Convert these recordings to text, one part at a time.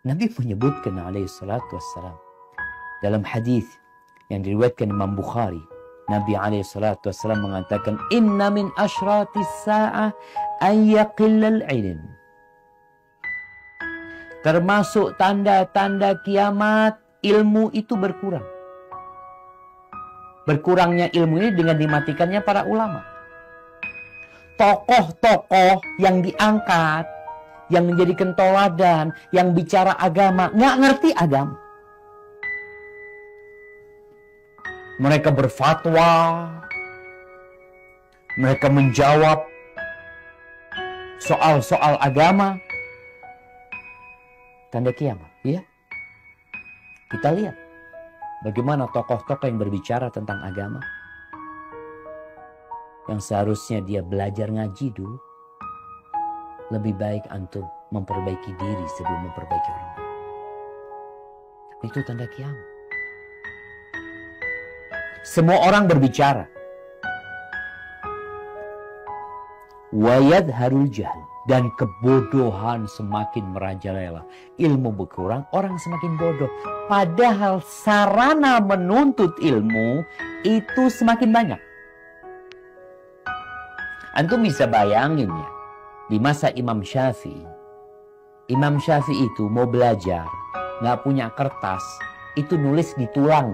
Nabi menyebutkan alaihi salatu wassalam dalam hadis yang diriwayatkan Imam Bukhari, Nabi alaihi salatu wassalam mengatakan, inna min asyratis sa'ah ayyaqillal ilm. Termasuk tanda-tanda kiamat, ilmu itu berkurang. Berkurangnya ilmu ini dengan dimatikannya para ulama. Tokoh-tokoh yang diangkat, yang menjadikan toladan, yang bicara agama, nggak ngerti agama. Mereka berfatwa, mereka menjawab soal-soal agama. Tanda kiamat, ya. Kita lihat bagaimana tokoh-tokoh yang berbicara tentang agama, yang seharusnya dia belajar ngaji dulu. Lebih baik antum memperbaiki diri sebelum memperbaiki orang lain. Itu tanda kiamat. Semua orang berbicara. Wa yadharul jahl, dan kebodohan semakin merajalela. Ilmu berkurang, orang semakin bodoh. Padahal sarana menuntut ilmu itu semakin banyak. Antum bisa bayangin ya, di masa Imam Syafi'i. Imam Syafi'i itu mau belajar, nggak punya kertas, itu nulis di tulang.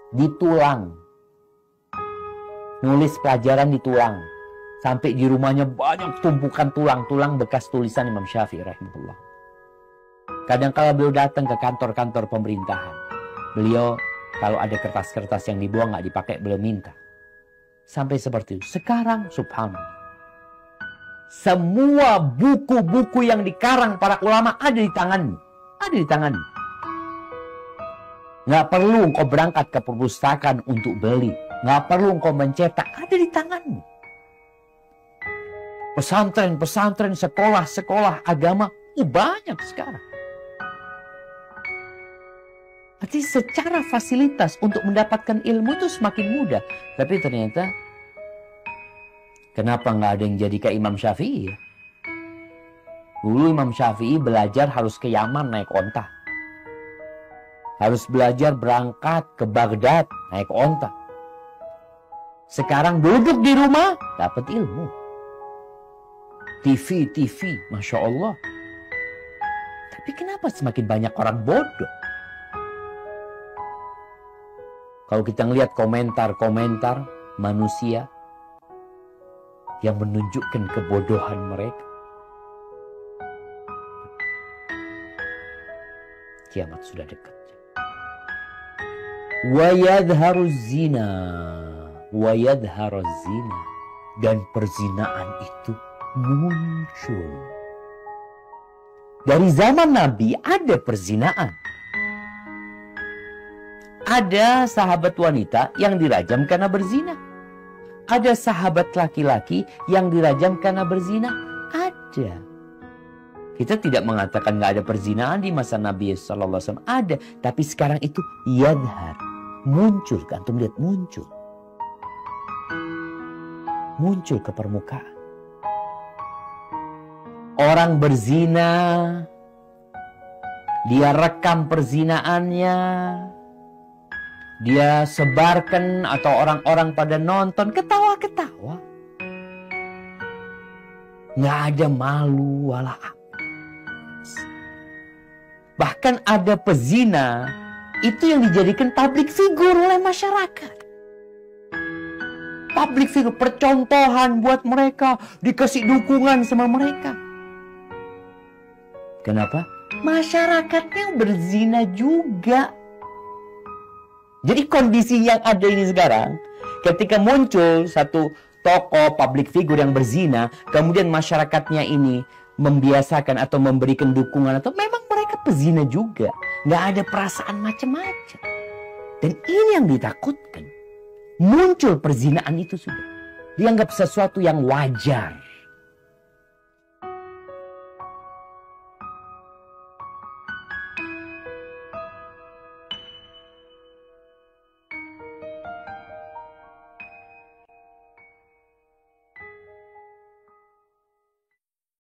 Di tulang. Nulis pelajaran di tulang. Sampai di rumahnya banyak tumpukan tulang-tulang bekas tulisan Imam Syafi'i rahimahullah. Kadang-kala beliau datang ke kantor-kantor pemerintahan. Beliau kalau ada kertas-kertas yang dibuang nggak dipakai, beliau minta. Sampai seperti itu. Sekarang subhanallah, semua buku-buku yang dikarang para ulama ada di tanganmu. Ada di tanganmu. Nggak perlu engkau berangkat ke perpustakaan untuk beli. Nggak perlu engkau mencetak. Ada di tanganmu. Pesantren-pesantren, sekolah-sekolah agama banyak sekarang. Berarti secara fasilitas untuk mendapatkan ilmu itu semakin mudah. Tapi ternyata kenapa nggak ada yang jadi kayak Imam Syafi'i ya? Dulu Imam Syafi'i belajar harus ke Yaman naik onta. Harus belajar berangkat ke Baghdad naik onta. Sekarang duduk di rumah dapat ilmu. TV, Masya Allah. Tapi kenapa semakin banyak orang bodoh? Kalau kita ngelihat komentar-komentar manusia yang menunjukkan kebodohan mereka, kiamat sudah dekat. Wa yadharuz zina, wa yadharuz zina, dan perzinaan itu muncul. Dari zaman Nabi ada perzinaan. Ada sahabat wanita yang dirajam karena berzina. Ada sahabat laki-laki yang dirajam karena berzina. Ada. Kita tidak mengatakan nggak ada perzinaan di masa Nabi SAW. Ada. Tapi sekarang itu yadhar. Muncul. Antum lihat muncul. Muncul ke permukaan. Orang berzina, dia rekam perzinaannya, dia sebarkan atau orang-orang pada nonton, ketawa-ketawa. Nggak ada malu wala apa. Bahkan ada pezina, itu yang dijadikan public figure oleh masyarakat. Public figure, percontohan buat mereka, dikasih dukungan sama mereka. Kenapa? Masyarakatnya berzina juga. Jadi kondisi yang ada ini sekarang, ketika muncul satu tokoh public figure yang berzina, kemudian masyarakatnya ini membiasakan atau memberikan dukungan, atau memang mereka pezina juga. Nggak ada perasaan macam-macam. Dan ini yang ditakutkan. Muncul perzinaan itu sudah dianggap sesuatu yang wajar.